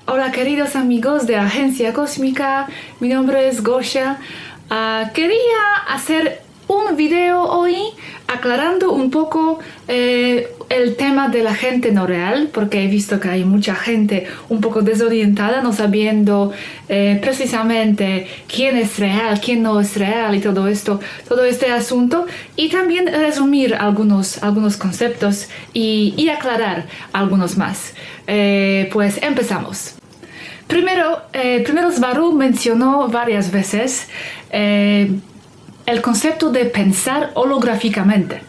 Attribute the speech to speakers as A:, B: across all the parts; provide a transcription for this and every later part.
A: Hola queridos amigos de Agencia Cósmica, mi nombre es Gosha. Quería hacer un video hoy aclarando un poco el tema de la gente no real, porque he visto que hay mucha gente un poco desorientada, no sabiendo precisamente quién es real, quién no es real y todo esto, todo este asunto, y también resumir algunos conceptos y aclarar algunos más. Pues empezamos. Primero Svaru mencionó varias veces el concepto de pensar holográficamente.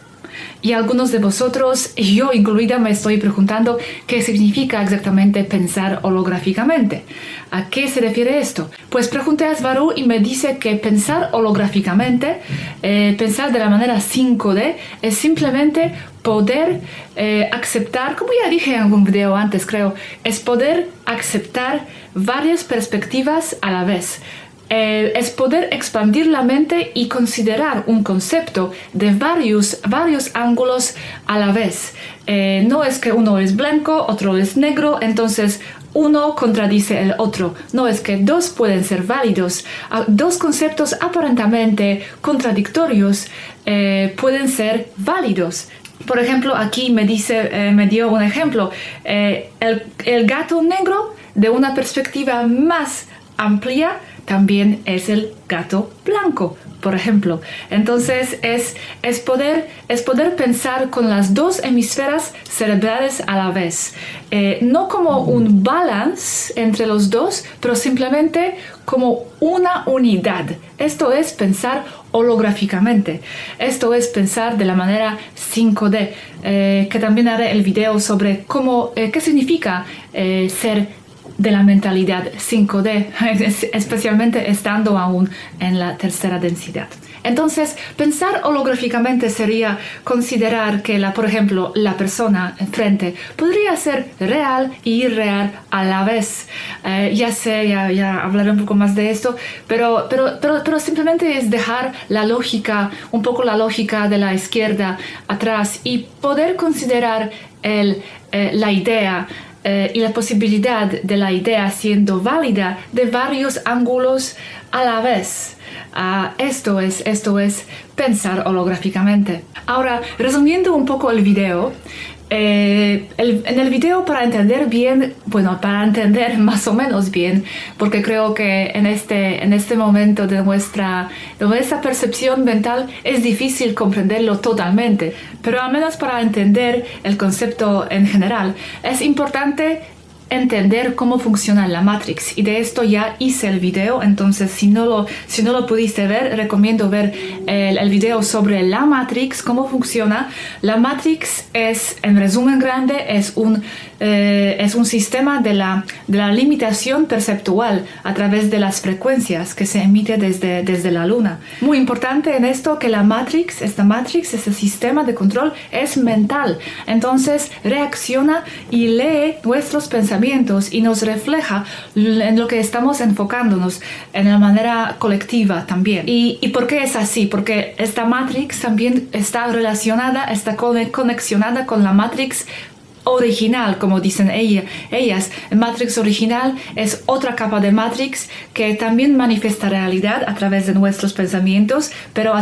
A: Y algunos de vosotros, yo incluida, me estoy preguntando qué significa exactamente pensar holográficamente. ¿A qué se refiere esto? Pues pregunté a Svaru y me dice que pensar holográficamente, pensar de la manera 5D, es simplemente poder aceptar, como ya dije en algún video antes creo, es poder aceptar varias perspectivas a la vez. Es poder expandir la mente y considerar un concepto de varios ángulos a la vez. No es que uno es blanco, otro es negro, entonces uno contradice el otro. No es que dos pueden ser válidos. Dos conceptos aparentemente contradictorios pueden ser válidos. Por ejemplo, aquí me dio un ejemplo. El gato negro, de una perspectiva más amplia, también es el gato blanco, por ejemplo. Entonces es poder pensar con las dos hemisferas cerebrales a la vez. No como un balance entre los dos, pero simplemente como una unidad. Esto es pensar holográficamente. Esto es pensar de la manera 5D, que también haré el video sobre qué significa ser de la mentalidad 5D, especialmente estando aún en la tercera densidad. Entonces, pensar holográficamente sería considerar que, por ejemplo, la persona enfrente podría ser real y irreal a la vez. Ya hablaré un poco más de esto, pero simplemente es dejar un poco la lógica de la izquierda atrás y poder considerar la idea y la posibilidad de la idea siendo válida de varios ángulos a la vez. Esto es pensar holográficamente. Ahora, resumiendo un poco el video, en el video para entender más o menos bien, porque creo que en este momento de nuestra percepción mental es difícil comprenderlo totalmente, pero al menos para entender el concepto en general es importante entender cómo funciona la Matrix, y de esto ya hice el video. Entonces si no lo pudiste ver, recomiendo ver el video sobre la Matrix, cómo funciona. La Matrix es, en resumen grande, es un sistema de la limitación perceptual a través de las frecuencias que se emite desde la luna. Muy importante en esto que este sistema de control es mental. Entonces reacciona y lee nuestros pensamientos y nos refleja en lo que estamos enfocándonos en la manera colectiva también. ¿Y por qué es así? Porque esta Matrix también está conexionada con la Matrix original, como dicen ellas. Matrix original es otra capa de Matrix que también manifiesta realidad a través de nuestros pensamientos, pero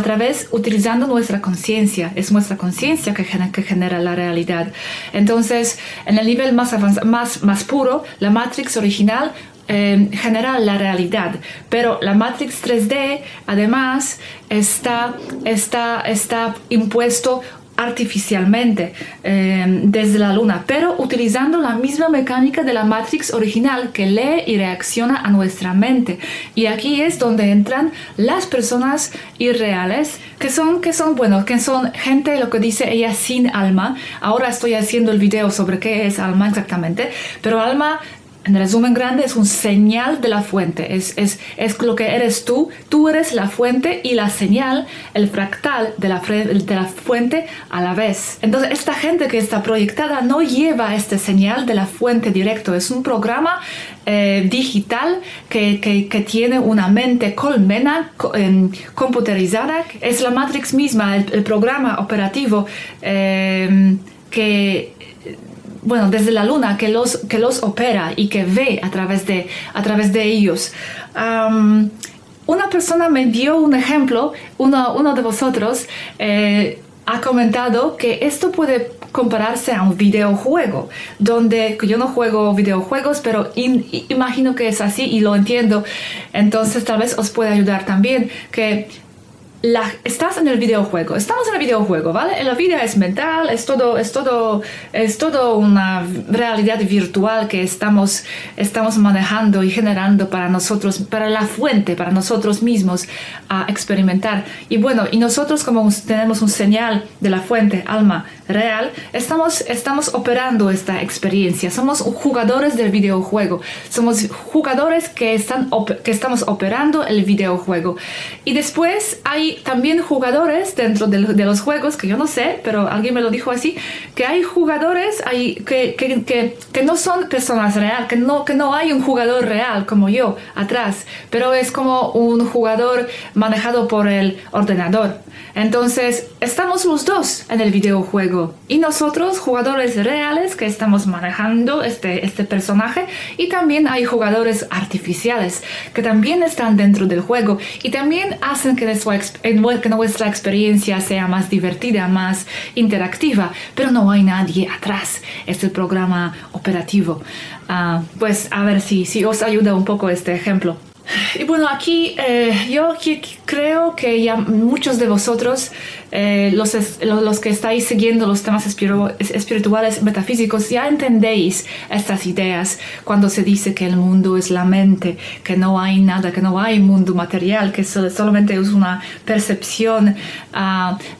A: utilizando nuestra conciencia. Es nuestra conciencia que genera la realidad. Entonces, en el nivel más puro, la Matrix original genera la realidad, pero la Matrix 3D además está impuesto artificialmente desde la luna, pero utilizando la misma mecánica de la Matrix original que lee y reacciona a nuestra mente. Y aquí es donde entran las personas irreales, que son gente, lo que dice ella, sin alma. Ahora estoy haciendo el video sobre qué es alma exactamente, pero alma, en resumen grande, es un señal de la fuente. Es lo que eres tú. Tú eres la fuente y la señal, el fractal de la fuente a la vez. Entonces, esta gente que está proyectada no lleva este señal de la fuente directo. Es un programa digital que tiene una mente colmena computerizada. Es la Matrix misma, el programa operativo que bueno, desde la luna que los opera y que ve a través de ellos. Una persona me dio un ejemplo, uno de vosotros ha comentado que esto puede compararse a un videojuego, donde yo no juego videojuegos, pero imagino que es así y lo entiendo. Entonces tal vez os puede ayudar también que estás en el videojuego, estamos en el videojuego, ¿vale? La vida es mental, es todo una realidad virtual que estamos manejando y generando para nosotros, para la fuente, para nosotros mismos a experimentar. Y bueno, y nosotros como tenemos un señal de la fuente, alma real, estamos operando esta experiencia. Somos jugadores del videojuego, somos jugadores que estamos operando el videojuego. Y después hay también jugadores dentro de los juegos, que yo no sé, pero alguien me lo dijo así, que hay jugadores que no son personas reales, que no hay un jugador real como yo atrás, pero es como un jugador manejado por el ordenador. Entonces, estamos los dos en el videojuego y nosotros, jugadores reales que estamos manejando este personaje, y también hay jugadores artificiales que también están dentro del juego y también hacen que nuestra experiencia sea más divertida, más interactiva, pero no hay nadie atrás. Es el programa operativo. Pues a ver si os ayuda un poco este ejemplo. Y bueno, aquí yo creo que ya muchos de vosotros, los que estáis siguiendo los temas espirituales, metafísicos, ya entendéis estas ideas cuando se dice que el mundo es la mente, que no hay nada, que no hay mundo material, que solamente es una percepción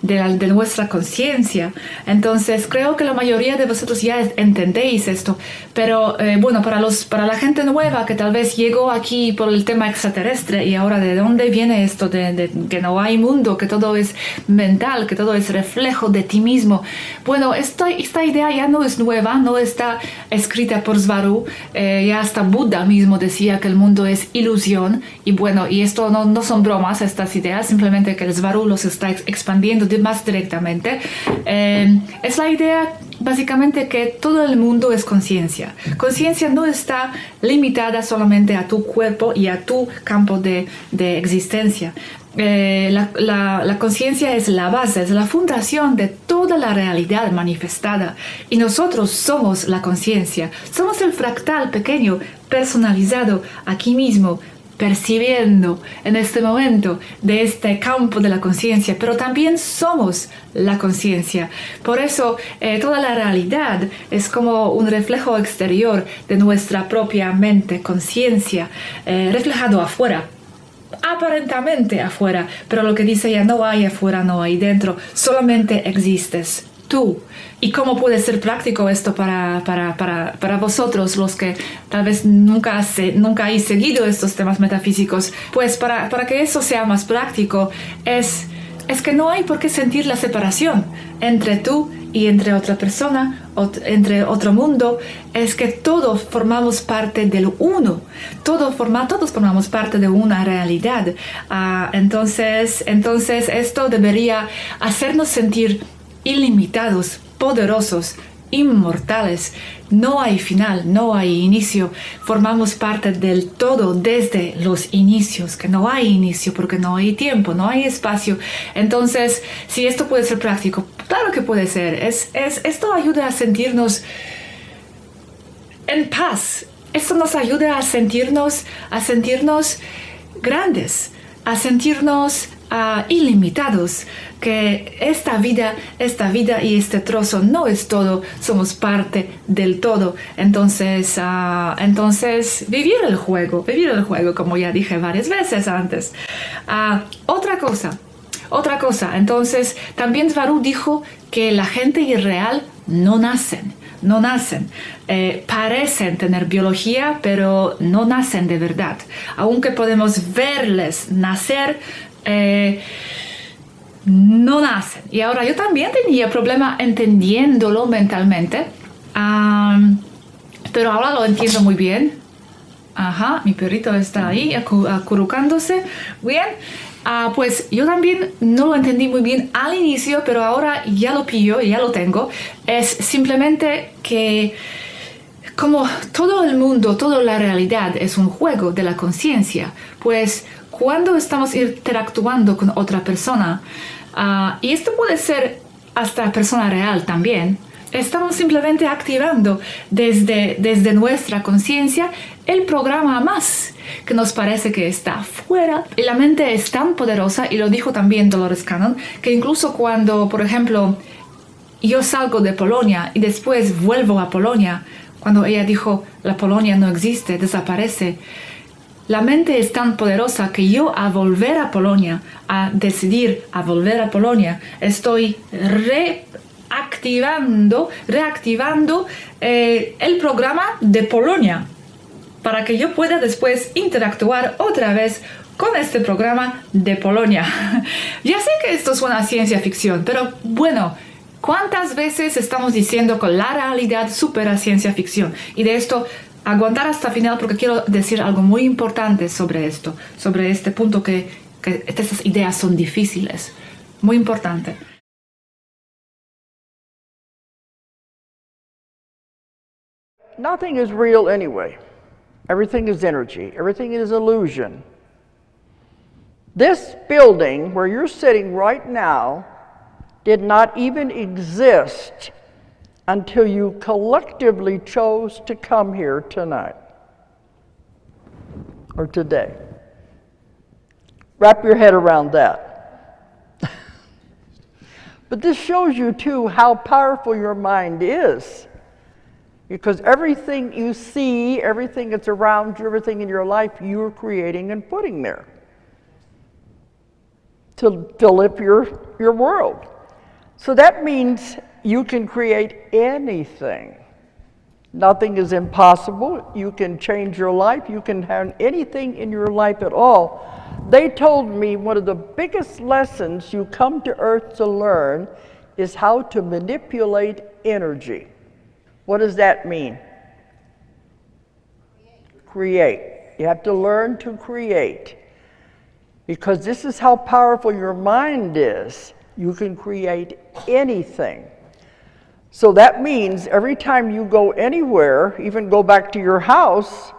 A: de nuestra conciencia. Entonces creo que la mayoría de vosotros ya entendéis esto, pero bueno, para la gente nueva que tal vez llegó aquí por el tema extraterrestre y ahora de dónde viene esto de que no hay mundo, que todo es mental, que todo es reflejo de ti mismo. Bueno, esta idea ya no es nueva, no está escrita por Svaru, ya hasta Buda mismo decía que el mundo es ilusión, y bueno, y esto no son bromas estas ideas, simplemente que el Svaru los está expandiendo más directamente. Es la idea básicamente que todo el mundo es conciencia. Conciencia no está limitada solamente a tu cuerpo y a tu campo de existencia. La conciencia es la base, es la fundación de toda la realidad manifestada, y nosotros somos la conciencia, somos el fractal pequeño, personalizado aquí mismo, percibiendo en este momento de este campo de la conciencia, pero también somos la conciencia. Por eso toda la realidad es como un reflejo exterior de nuestra propia mente, conciencia, reflejado afuera. Aparentemente afuera, pero lo que dice ya no hay afuera, no hay dentro, solamente existes tú. ¿Y cómo puede ser práctico esto para vosotros, los que tal vez nunca habéis seguido estos temas metafísicos? Pues para que eso sea más práctico es que no hay por qué sentir la separación entre tú y entre otra persona, entre otro mundo. Es que todos formamos parte del uno, todos formamos parte de una realidad. Entonces esto debería hacernos sentir ilimitados, poderosos, inmortales. No hay final, no hay inicio. Formamos parte del todo desde los inicios, que no hay inicio porque no hay tiempo, no hay espacio. Entonces, si esto puede ser práctico, claro que puede ser. Esto ayuda a sentirnos en paz. Esto nos ayuda a sentirnos grandes, a sentirnos ilimitados, que esta vida y este trozo no es todo, somos parte del todo. Entonces vivir el juego, como ya dije varias veces antes. Otra cosa, entonces también Svaru dijo que la gente irreal no nacen, parecen tener biología, pero no nacen de verdad. Aunque podemos verles nacer, no nacen. Y ahora yo también tenía problema entendiéndolo mentalmente, pero ahora lo entiendo muy bien. Ajá, mi perrito está ahí acurrucándose. Bien. Pues yo también no lo entendí muy bien al inicio, pero ahora ya lo pillo, ya lo tengo. Es simplemente que como todo el mundo, toda la realidad es un juego de la conciencia, pues cuando estamos interactuando con otra persona, y esto puede ser hasta persona real también, estamos simplemente activando desde nuestra conciencia el programa más que nos parece que está fuera. Y la mente es tan poderosa, y lo dijo también Dolores Cannon, que incluso cuando, por ejemplo, yo salgo de Polonia y después vuelvo a Polonia, cuando ella dijo, la Polonia no existe, desaparece, la mente es tan poderosa que yo a volver a Polonia, a decidir a volver a Polonia, estoy reactivando el programa de Polonia para que yo pueda después interactuar otra vez con este programa de Polonia. Ya sé que esto suena a ciencia ficción, pero bueno, ¿cuántas veces estamos diciendo que la realidad supera ciencia ficción? Y de esto, aguantar hasta el final porque quiero decir algo muy importante sobre esto, sobre este punto que estas ideas son difíciles. Muy importante.
B: Nothing is real anyway. Everything is energy. Everything is illusion. This building where you're sitting right now did not even exist until you collectively chose to come here tonight or today. Wrap your head around that. But this shows you too how powerful your mind is. Because everything you see, everything that's around you, everything in your life, you're creating and putting there to fill up your world. So that means you can create anything. Nothing is impossible. You can change your life. You can have anything in your life at all. They told me one of the biggest lessons you come to Earth to learn is how to manipulate energy. What does that mean? Create. You have to learn to create. Because this is how powerful your mind is. You can create anything. So that means every time you go anywhere, even go back to your house,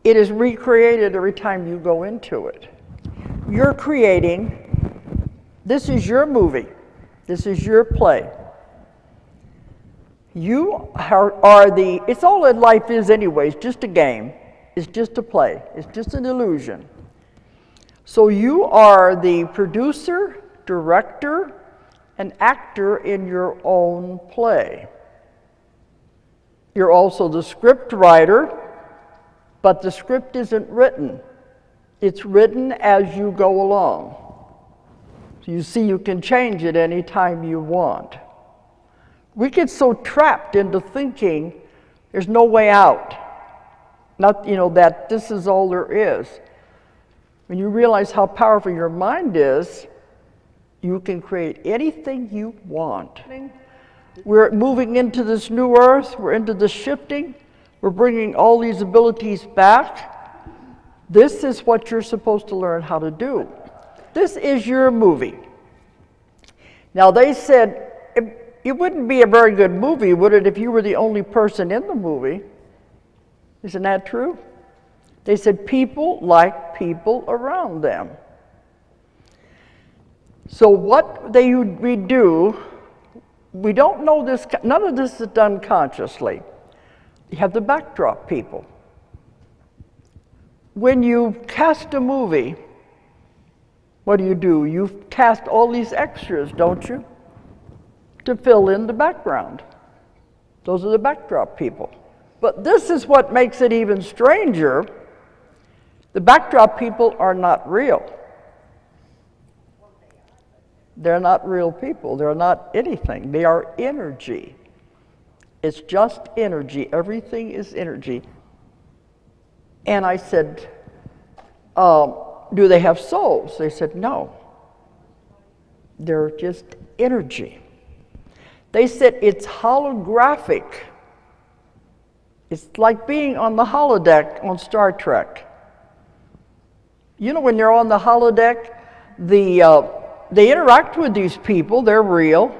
B: it is recreated every time you go into it. You're creating, this is your movie. This is your play. You are it's all that life is anyway, it's just a game, it's just a play, it's just an illusion. So you are the producer, director, and actor in your own play. You're also the script writer, but the script isn't written. It's written as you go along. So you see, you can change it anytime you want. We get so trapped into thinking there's no way out. Not, that this is all there is. When you realize how powerful your mind is, you can create anything you want. We're moving into this new earth, we're into the shifting, we're bringing all these abilities back. This is what you're supposed to learn how to do. This is your movie. Now they said, it wouldn't be a very good movie, would it, if you were the only person in the movie? Isn't that true? They said people like people around them. So what we do, we don't know this, none of this is done consciously. You have the backdrop people. When you cast a movie, what do? You cast all these extras, don't you? To fill in the background. Those are the backdrop people. But this is what makes it even stranger. The backdrop people are not real. They're not real people. They're not anything. They are energy. It's just energy. Everything is energy. And I said, do they have souls? They said, no. They're just energy. They said it's holographic. It's like being on the holodeck on Star Trek. You know, when you're on the holodeck, they interact with these people, they're real,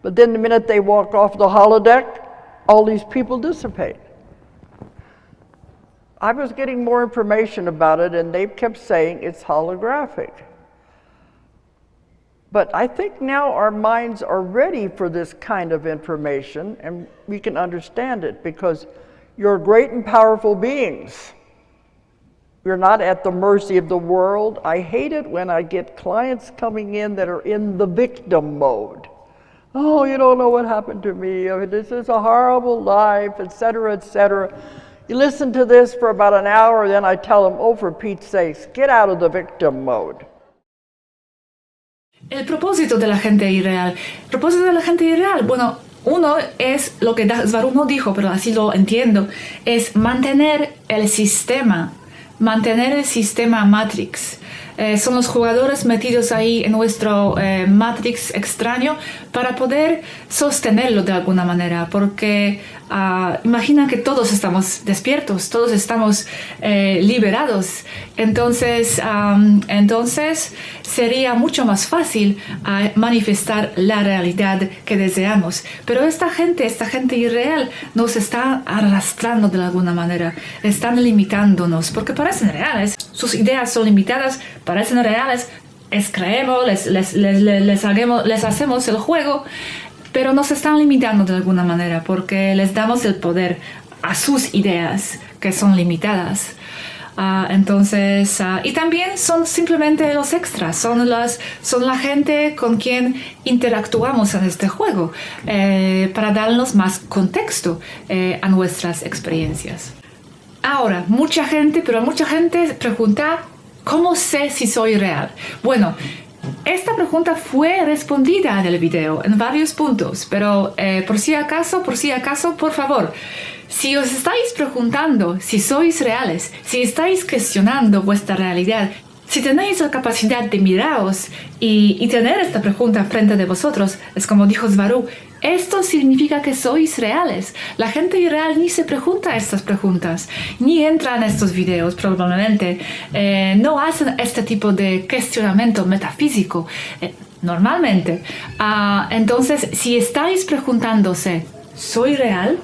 B: but then the minute they walk off the holodeck, all these people dissipate. I was getting more information about it, and they kept saying it's holographic. But I think now our minds are ready for this kind of information, and we can understand it because you're great and powerful beings. You're not at the mercy of the world. I hate it when I get clients coming in that are in the victim mode. Oh, you don't know what happened to me. I mean, this is a horrible life, etc., etc. You listen to this for about an hour, then I tell them, oh, for Pete's sakes, get out of the victim mode.
A: El propósito de la gente irreal. El propósito de la gente irreal, bueno, uno es lo que Svaru no dijo, pero así lo entiendo, es mantener el sistema Matrix. Son los jugadores metidos ahí en nuestro Matrix extraño para poder sostenerlo de alguna manera, porque imagina que todos estamos despiertos, todos estamos liberados, entonces sería mucho más fácil manifestar la realidad que deseamos. Pero esta gente irreal nos está arrastrando de alguna manera, están limitándonos, porque parecen reales, sus ideas son limitadas, parecen reales, les creemos, les hacemos el juego, pero nos están limitando de alguna manera porque les damos el poder a sus ideas que son limitadas. Y también son simplemente los extras, son la gente con quien interactuamos en este juego para darnos más contexto a nuestras experiencias. Ahora, mucha gente pregunta, ¿cómo sé si soy real? Bueno, esta pregunta fue respondida en el video en varios puntos, pero por si acaso, por favor, si os estáis preguntando si sois reales, si estáis cuestionando vuestra realidad, si tenéis la capacidad de miraros y tener esta pregunta frente de vosotros, es como dijo Svaru, esto significa que sois reales. La gente irreal ni se pregunta estas preguntas, ni entra en estos videos probablemente, no hacen este tipo de cuestionamiento metafísico normalmente. Entonces, si estáis preguntándose, ¿soy real?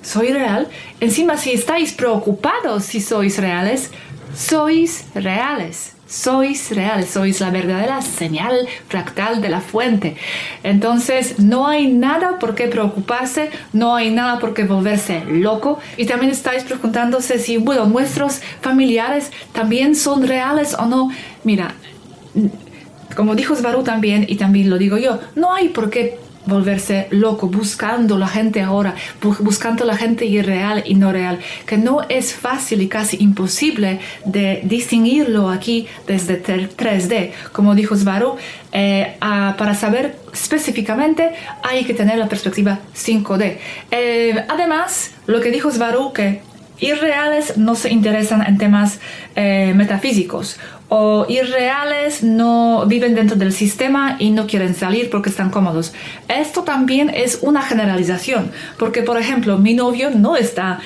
A: ¿Soy real? Encima, si estáis preocupados si sois reales, sois reales. Sois reales, sois la verdadera señal fractal de la fuente. Entonces, no hay nada por qué preocuparse, no hay nada por qué volverse loco. Y también estáis preguntándose si, bueno, nuestros familiares también son reales o no. Mira, como dijo Svaru también, y también lo digo yo, no hay por qué volverse loco buscando la gente ahora, buscando la gente irreal y no real, que no es fácil y casi imposible de distinguirlo aquí desde 3D. Como dijo Svaru, para saber específicamente hay que tener la perspectiva 5D. Además, lo que dijo Svaru, que irreales no se interesan en temas metafísicos, o irreales no viven dentro del sistema y no quieren salir porque están cómodos. Esto también es una generalización, porque por ejemplo mi novio no está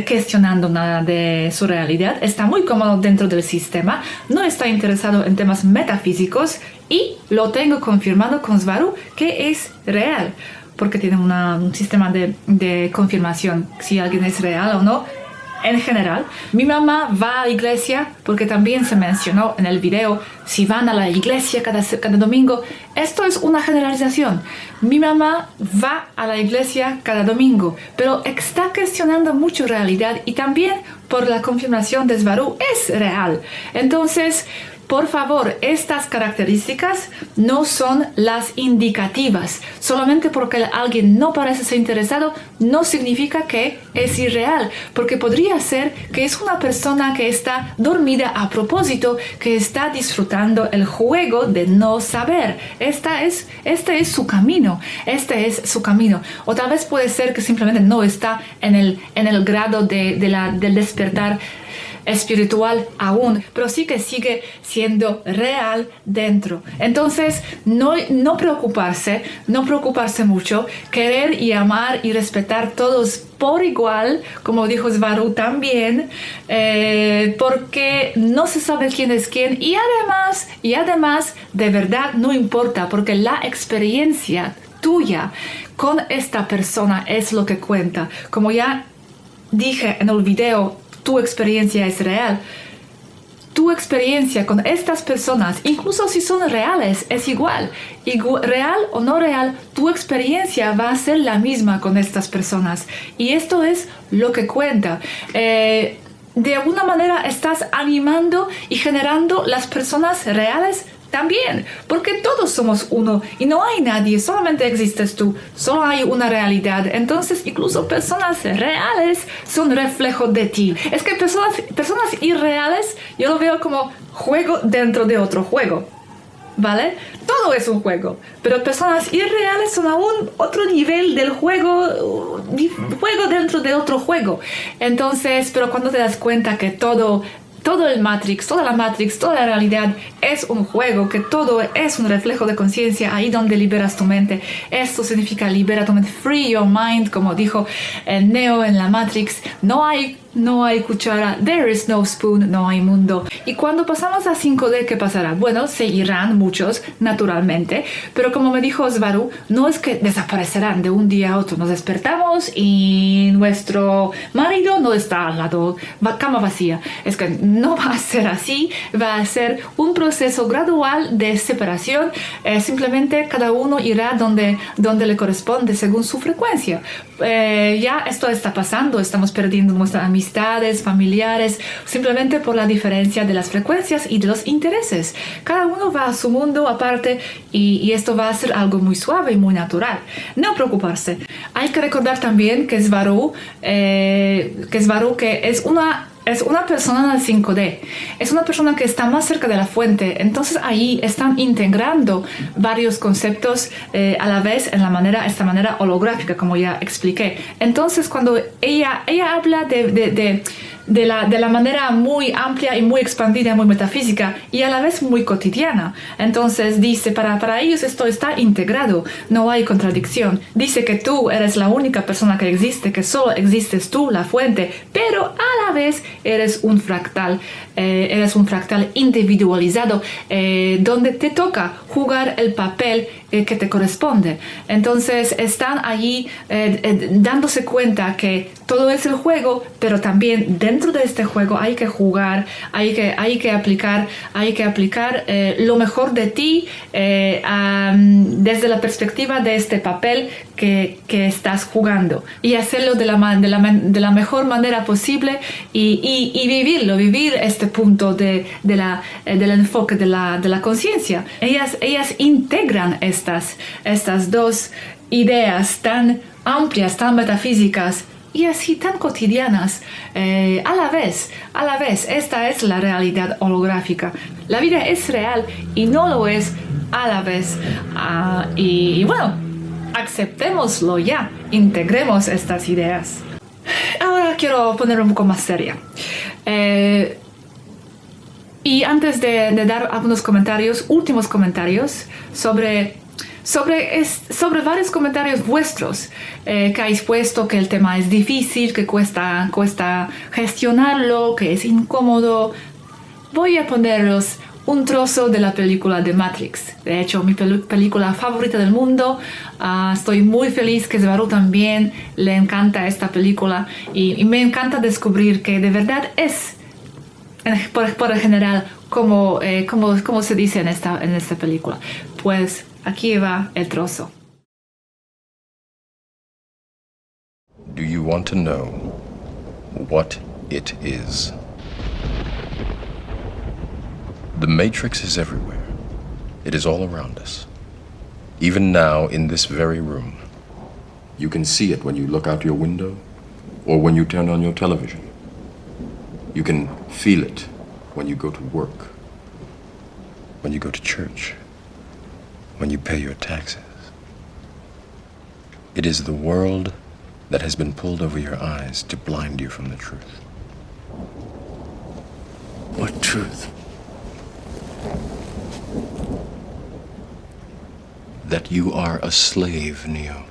A: cuestionando nada de su realidad, está muy cómodo dentro del sistema, no está interesado en temas metafísicos y lo tengo confirmado con Svaru que es real, porque tiene un sistema de confirmación si alguien es real o no. En general, mi mamá va a la iglesia, porque también se mencionó en el video, si van a la iglesia cada domingo. Esto es una generalización. Mi mamá va a la iglesia cada domingo, pero está cuestionando mucho realidad y también por la confirmación de Svaru es real. Entonces, por favor, estas características no son las indicativas. Solamente porque alguien no parece ser interesado, no significa que es irreal. Porque podría ser que es una persona que está dormida a propósito, que está disfrutando el juego de no saber. Este es su camino. Este es su camino. O tal vez puede ser que simplemente no está en el grado del despertar espiritual aún, pero sí que sigue siendo real dentro. Entonces, no preocuparse mucho, querer y amar y respetar todos por igual, como dijo Svaru también, porque no se sabe quién es quién y además de verdad no importa, porque la experiencia tuya con esta persona es lo que cuenta. Como ya dije en el video, tu experiencia es real. Tu experiencia con estas personas, incluso si son reales, es igual. Real o no real, tu experiencia va a ser la misma con estas personas. Y esto es lo que cuenta. De alguna manera estás animando y generando las personas reales también, porque todos somos uno y no hay nadie, solamente existes tú, solo hay una realidad. Entonces, incluso personas reales son reflejo de ti. Es que personas irreales, yo lo veo como juego dentro de otro juego, ¿vale? Todo es un juego, pero personas irreales son aún otro nivel del juego dentro de otro juego. Entonces, pero cuando te das cuenta que todo el Matrix, toda la realidad es un juego, que todo es un reflejo de conciencia, ahí donde liberas tu mente. Esto significa libera tu mente, free your mind, como dijo Neo en la Matrix. No hay cuchara, there is no spoon, no hay mundo. Y cuando pasamos a 5D, ¿qué pasará? Bueno, se irán muchos, naturalmente, pero como me dijo Svaru, no es que desaparecerán de un día a otro. Nos despertamos y nuestro marido no está al lado, cama vacía. Es que no va a ser así, va a ser un proceso gradual de separación. Simplemente cada uno irá donde le corresponde según su frecuencia. Ya esto está pasando, estamos perdiendo nuestras amistades, familiares, simplemente por la diferencia de las frecuencias y de los intereses. Cada uno va a su mundo aparte y esto va a ser algo muy suave y muy natural. No preocuparse. Hay que recordar también que Svaru que es una persona en el 5D, es una persona que está más cerca de la fuente, entonces ahí están integrando varios conceptos a la vez en esta manera holográfica, como ya expliqué. Entonces cuando ella habla de la manera muy amplia y muy expandida, muy metafísica y a la vez muy cotidiana. Entonces dice, para ellos esto está integrado, no hay contradicción. Dice que tú eres la única persona que existe, que solo existes tú, la fuente, pero a la vez eres un fractal individualizado, donde te toca jugar el papel que te corresponde. Entonces están allí dándose cuenta que todo es el juego, pero también dentro de este juego hay que jugar, hay que aplicar lo mejor de ti desde la perspectiva de este papel que estás jugando y hacerlo de la mejor manera posible y vivir este punto del enfoque de la conciencia. Ellas integran estas dos ideas tan amplias, tan metafísicas y así tan cotidianas a la vez. Esta es la realidad holográfica. La vida es real y no lo es a la vez. Y bueno, aceptémoslo ya, integremos estas ideas. Ahora quiero ponerlo un poco más seria. Y antes de dar algunos últimos comentarios sobre varios comentarios vuestros que habéis puesto, que el tema es difícil, que cuesta gestionarlo, que es incómodo, voy a poneros un trozo de la película de Matrix. De hecho, mi película favorita del mundo. Estoy muy feliz que Svaru también le encanta esta película y me encanta descubrir que de verdad es por el general como se dice en esta película. Pues aquí va el trozo.
C: Do you want to know what it is? The Matrix is everywhere. It is all around us. Even now, in this very room. You can see it when you look out your window or when you turn on your television. You can feel it when you go to work, when you go to church, when you pay your taxes. It is the world that has been pulled over your eyes to blind you from the truth. truth. That you are a slave, Neo.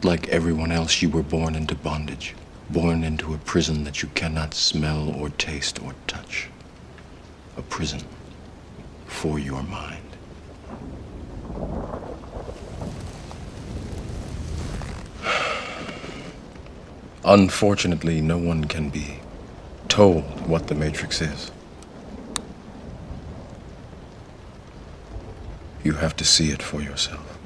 C: Like everyone else, you were born into bondage, born into a prison that you cannot smell or taste or touch. A prison for your mind. Unfortunately, no one can be told what the Matrix is. You have to see it for yourself.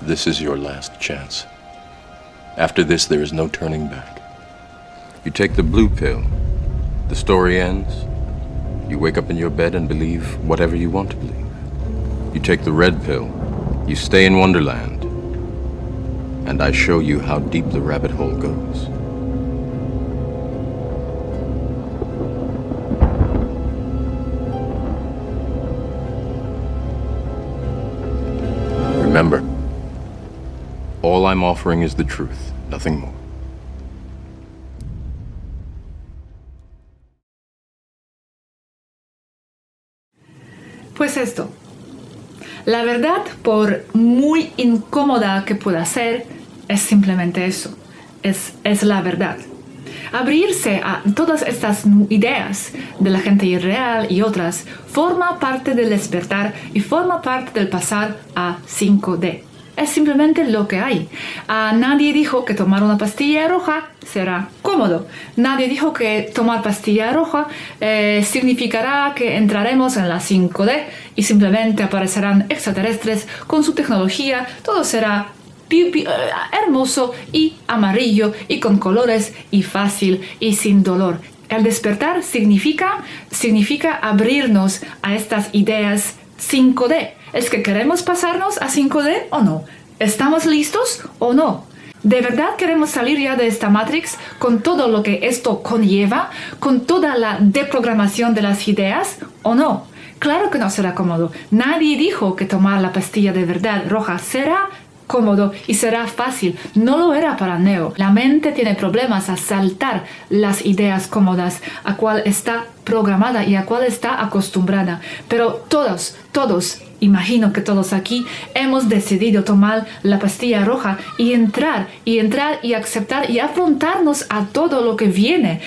C: This is your last chance. After this, there is no turning back. You take the blue pill, the story ends. You wake up in your bed and believe whatever you want to believe. You take the red pill, you stay in Wonderland, and I show you how deep the rabbit hole goes. Remember, all I'm offering is the truth, nothing more.
A: Pues esto. La verdad, por muy incómoda que pueda ser, es simplemente eso. Es la verdad. Abrirse a todas estas ideas de la gente irreal y otras forma parte del despertar y forma parte del pasar a 5D. Es simplemente lo que hay. Nadie dijo que tomar una pastilla roja será cómodo. Nadie dijo que tomar pastilla roja significará que entraremos en la 5D y simplemente aparecerán extraterrestres con su tecnología. Todo será hermoso y amarillo y con colores y fácil y sin dolor. El despertar significa abrirnos a estas ideas 5D. ¿Es que queremos pasarnos a 5D o no? ¿Estamos listos o no? ¿De verdad queremos salir ya de esta Matrix con todo lo que esto conlleva, con toda la deprogramación de las ideas o no? Claro que no será cómodo. Nadie dijo que tomar la pastilla de verdad roja será cómodo y será fácil. No lo era para Neo. La mente tiene problemas a saltar las ideas cómodas a cual está programada y a cual está acostumbrada. Pero todos, imagino que todos aquí hemos decidido tomar la pastilla roja y entrar y aceptar y afrontarnos a todo lo que viene,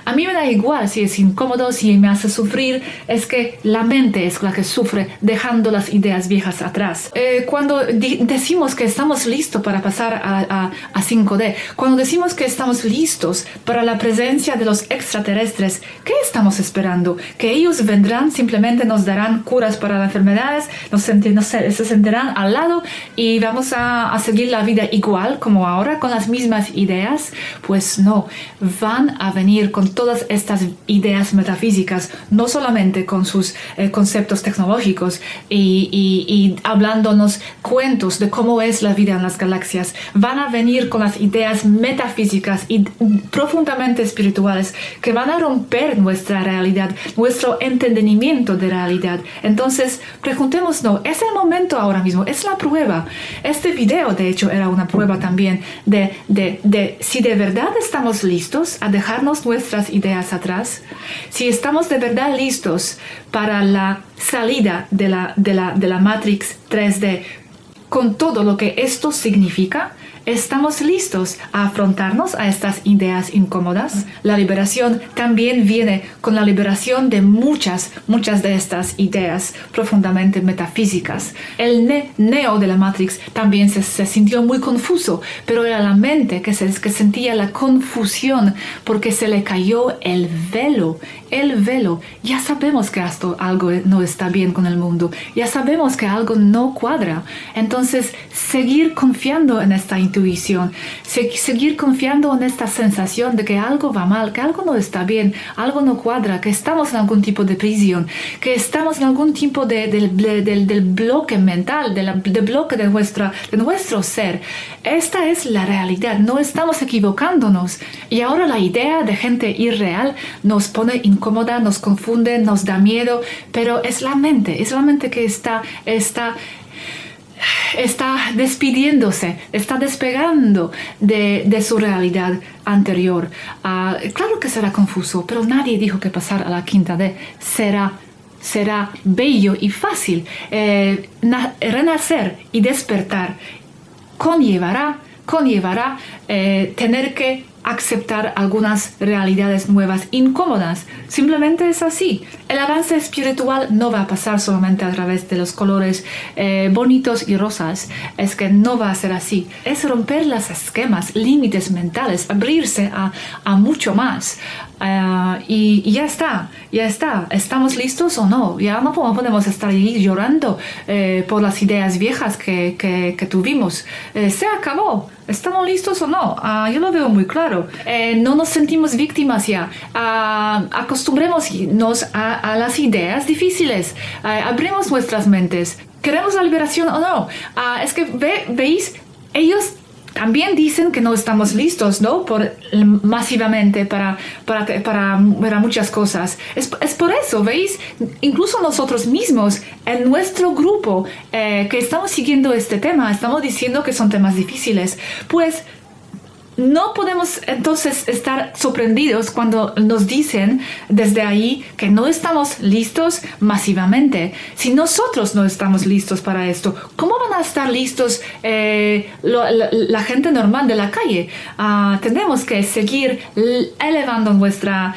A: A mí me da igual si es incómodo, si me hace sufrir, es que la mente es la que sufre dejando las ideas viejas atrás. Cuando decimos que estamos listos para pasar a 5D, cuando decimos que estamos listos para la presencia de los extraterrestres, ¿qué estamos esperando? ¿Que ellos vendrán, simplemente nos darán curas para las enfermedades, se sentarán al lado y vamos a seguir la vida igual como ahora con las mismas ideas? Pues no, van a venir con todas estas ideas metafísicas, no solamente con sus conceptos tecnológicos y hablándonos cuentos de cómo es la vida en las galaxias. Van a venir con las ideas metafísicas y profundamente espirituales que van a romper nuestra realidad, nuestro entendimiento de realidad. Entonces, preguntémonos, es el momento ahora mismo, es la prueba. Este video, de hecho, era una prueba también de si de verdad estamos listos a dejarnos nuestras ideas atrás, si estamos de verdad listos para la salida de la Matrix 3D con todo lo que esto significa. ¿Estamos listos a afrontarnos a estas ideas incómodas? La liberación también viene con la liberación de muchas de estas ideas profundamente metafísicas. El Neo de la Matrix también se sintió muy confuso, pero era la mente que sentía la confusión porque se le cayó el velo. Ya sabemos que algo no está bien con el mundo. Ya sabemos que algo no cuadra. Entonces, seguir confiando en esta intuición, seguir confiando en esta sensación de que algo va mal, que algo no está bien, algo no cuadra, que estamos en algún tipo de prisión, que estamos en algún tipo del bloque mental, del bloque de nuestro ser. Esta es la realidad, no estamos equivocándonos. Y ahora la idea de gente irreal nos pone incómoda, nos confunde, nos da miedo, pero es la mente que está está despidiéndose, está despegando de su realidad anterior. Claro que será confuso, pero nadie dijo que pasar a la quinta D será bello y fácil. Renacer y despertar conllevará tener que aceptar algunas realidades nuevas, incómodas. Simplemente es así. El avance espiritual no va a pasar solamente a través de los colores bonitos y rosas. Es que no va a ser así. Es romper los esquemas, límites mentales, abrirse a mucho más. Y ya está. ¿Estamos listos o no? Ya no podemos estar ahí llorando por las ideas viejas que tuvimos. Se acabó. ¿Estamos listos o no? Yo lo veo muy claro. No nos sentimos víctimas ya. Acostumbrémonos a las ideas difíciles. Abrimos nuestras mentes. ¿Queremos la liberación o no? Es que, ¿veis? Ellos también dicen que no estamos listos, ¿no? Masivamente para muchas cosas. Es por eso, ¿veis? Incluso nosotros mismos, en nuestro grupo que estamos siguiendo este tema, estamos diciendo que son temas difíciles. Pues no podemos entonces estar sorprendidos cuando nos dicen desde ahí que no estamos listos masivamente. Si nosotros no estamos listos para esto, ¿cómo van a estar listos la gente normal de la calle? Tenemos que seguir elevando nuestra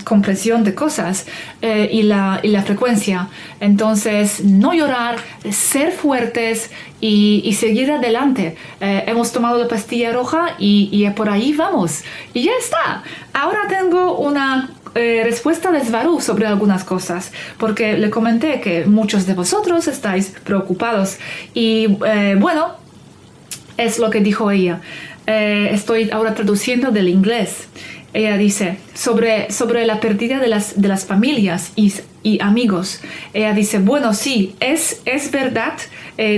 A: comprensión de cosas y la frecuencia. Entonces, no llorar, ser fuertes y seguir adelante. Hemos tomado la pastilla roja y por ahí vamos. Y ya está. Ahora tengo una respuesta de Svaru sobre algunas cosas, porque le comenté que muchos de vosotros estáis preocupados. Y bueno, es lo que dijo ella. Estoy ahora traduciendo del inglés. Ella dice, sobre la pérdida de las familias y amigos. Ella dice, bueno, sí, es verdad,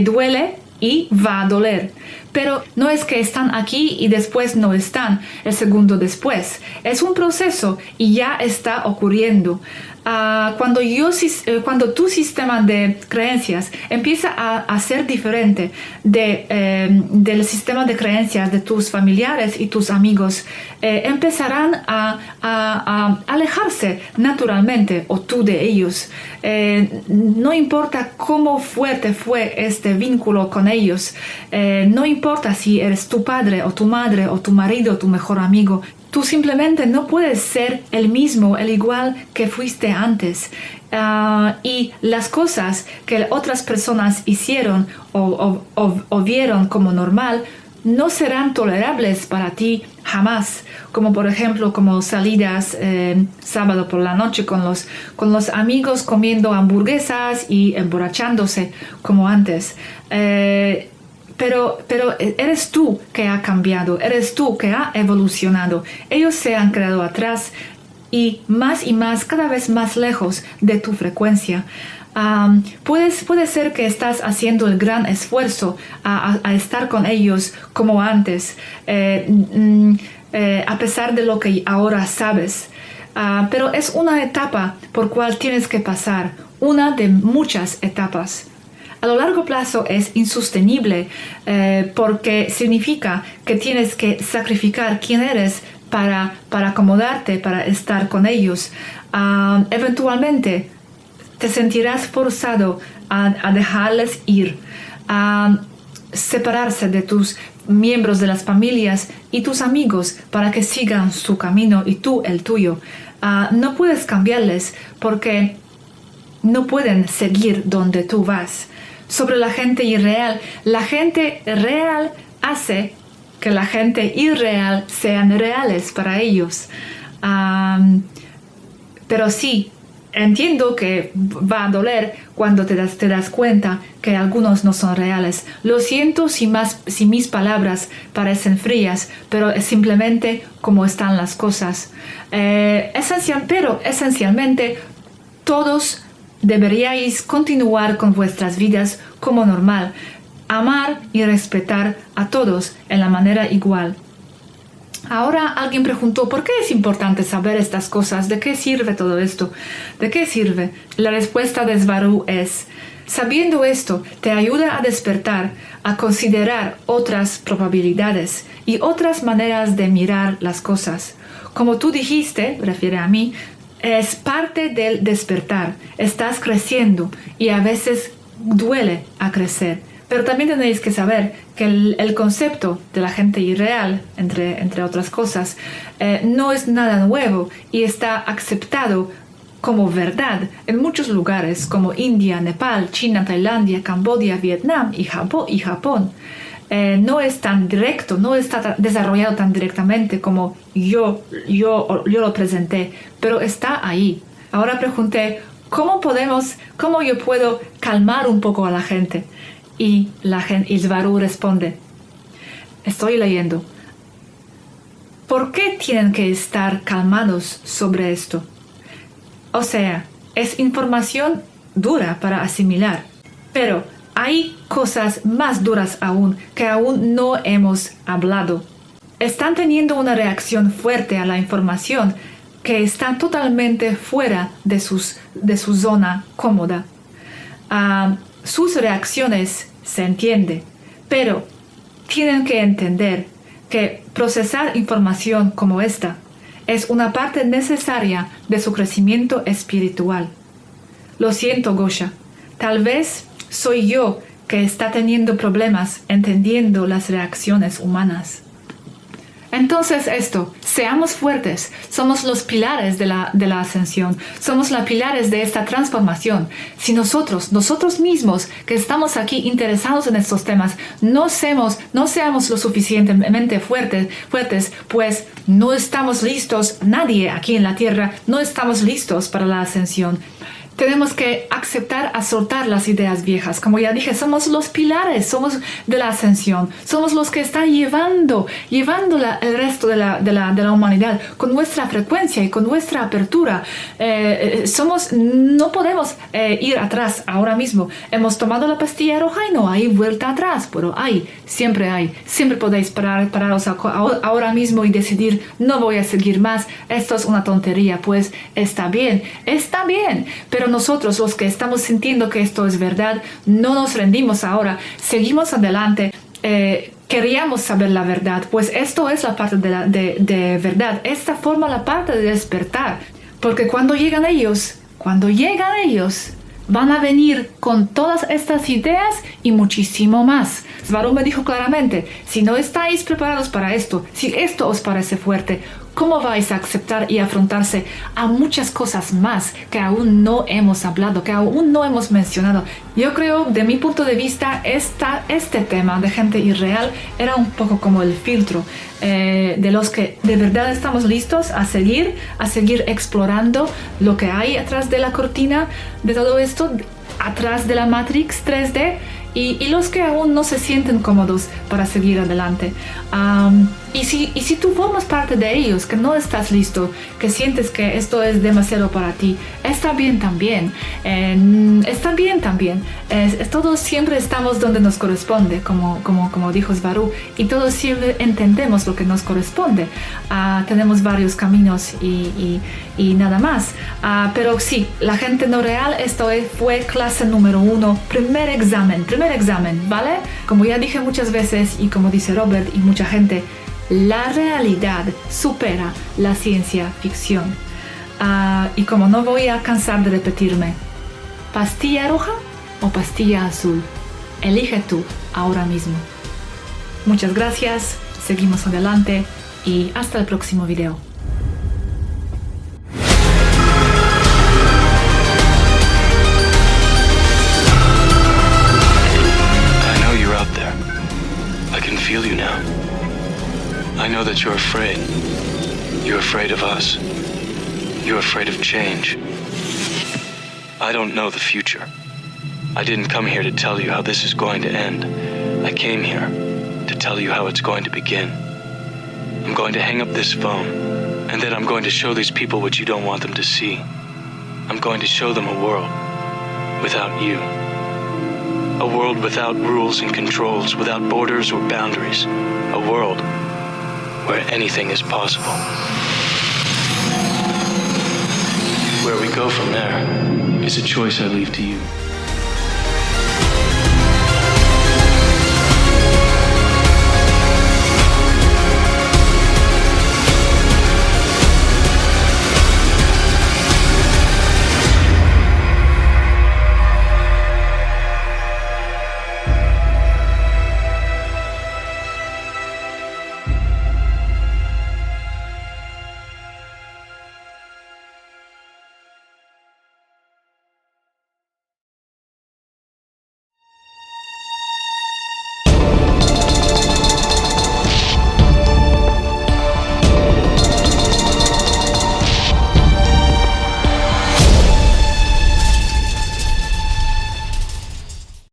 A: duele y va a doler. Pero no es que están aquí y después no están, el segundo después. Es un proceso y ya está ocurriendo. Cuando tu sistema de creencias empieza a ser diferente del sistema de creencias de tus familiares y tus amigos, empezarán a alejarse naturalmente, o tú de ellos. No importa cómo fuerte fue este vínculo con ellos, no importa si eres tu padre o tu madre o tu marido o tu mejor amigo. Tú simplemente no puedes ser el mismo, el igual que fuiste antes. Y las cosas que otras personas hicieron o vieron como normal no serán tolerables para ti jamás. Como por ejemplo, como salidas sábado por la noche con los amigos comiendo hamburguesas y emborrachándose como antes. Pero eres tú que ha cambiado, eres tú que ha evolucionado. Ellos se han quedado atrás y más, cada vez más lejos de tu frecuencia. Puede ser que estás haciendo el gran esfuerzo a estar con ellos como antes, a pesar de lo que ahora sabes. Pero es una etapa por cual tienes que pasar, una de muchas etapas. A lo largo plazo es insostenible porque significa que tienes que sacrificar quién eres para acomodarte, para estar con ellos. Eventualmente te sentirás forzado a dejarles ir, a separarse de tus miembros de las familias y tus amigos para que sigan su camino y tú el tuyo. No puedes cambiarles porque no pueden seguir donde tú vas. Sobre la gente irreal. La gente real hace que la gente irreal sean reales para ellos. Pero sí, entiendo que va a doler cuando te das cuenta que algunos no son reales. Lo siento si mis palabras parecen frías, pero es simplemente como están las cosas. Pero esencialmente todos deberíais continuar con vuestras vidas como normal, amar y respetar a todos en la manera igual. Ahora alguien preguntó, ¿por qué es importante saber estas cosas? ¿De qué sirve todo esto? ¿De qué sirve? La respuesta de Svaru es, Sabiendo esto, te ayuda a despertar, a considerar otras probabilidades y otras maneras de mirar las cosas. Como tú dijiste, refiere a mí, es parte del despertar. Estás creciendo y a veces duele a crecer. Pero también tenéis que saber que el concepto de la gente irreal, entre otras cosas, no es nada nuevo y está aceptado como verdad en muchos lugares como India, Nepal, China, Tailandia, Camboya, Vietnam y Japón. No es tan directo, no está desarrollado tan directamente como yo lo presenté, pero está ahí. Ahora pregunté, ¿cómo yo puedo calmar un poco a la gente? Y Svaru responde, estoy leyendo, ¿por qué tienen que estar calmados sobre esto? O sea, es información dura para asimilar, pero hay cosas más duras aún que aún no hemos hablado. Están teniendo una reacción fuerte a la información que está totalmente fuera de su zona cómoda. Sus reacciones se entiende, pero tienen que entender que procesar información como esta es una parte necesaria de su crecimiento espiritual. Lo siento, Gosha, tal vez soy yo que está teniendo problemas entendiendo las reacciones humanas. Entonces seamos fuertes, somos los pilares de la ascensión, somos los pilares de esta transformación. Si nosotros mismos que estamos aquí interesados en estos temas, no seamos lo suficientemente fuertes, pues no estamos listos, nadie aquí en la Tierra, no estamos listos para la ascensión. Tenemos que aceptar a soltar las ideas viejas. Como ya dije, somos los pilares, somos de la ascensión. Somos los que están llevando el resto de la humanidad con nuestra frecuencia y con nuestra apertura. No podemos ir atrás ahora mismo. Hemos tomado la pastilla roja y no hay vuelta atrás, pero siempre hay. Siempre podéis pararos ahora mismo y decidir, no voy a seguir más, esto es una tontería. Pues está bien, pero nosotros, los que estamos sintiendo que esto es verdad, no nos rendimos ahora, seguimos adelante. Queríamos saber la verdad, pues esto es la parte de verdad. Esta forma la parte de despertar, porque cuando llegan ellos, van a venir con todas estas ideas y muchísimo más. Svaru me dijo claramente, si no estáis preparados para esto, si esto os parece fuerte, ¿cómo vais a aceptar y afrontarse a muchas cosas más que aún no hemos hablado, que aún no hemos mencionado? Yo creo, de mi punto de vista, este tema de gente irreal era un poco como el filtro de los que de verdad estamos listos a seguir explorando lo que hay atrás de la cortina de todo esto, atrás de la Matrix 3D, y los que aún no se sienten cómodos para seguir adelante. Y si tú formas parte de ellos, que no estás listo, que sientes que esto es demasiado para ti, está bien también. Todos siempre estamos donde nos corresponde, como dijo Svaru, y todos siempre entendemos lo que nos corresponde. Tenemos varios caminos y nada más. Pero sí, la gente no real, esto fue clase número 1, primer examen, ¿vale? Como ya dije muchas veces y como dice Robert y mucha gente, la realidad supera la ciencia ficción. Y como no voy a cansar de repetirme, ¿pastilla roja o pastilla azul? Elige tú ahora mismo. Muchas gracias, seguimos adelante y hasta el próximo video.
D: I can feel you now. I know that you're afraid. You're afraid of us. You're afraid of change. I don't know the future. I didn't come here to tell you how this is going to end. I came here to tell you how it's going to begin. I'm going to hang up this phone, and then I'm going to show these people what you don't want them to see. I'm going to show them a world without you. A world without rules and controls, without borders or boundaries. A world where anything is possible. Where we go from there is a choice I leave to you.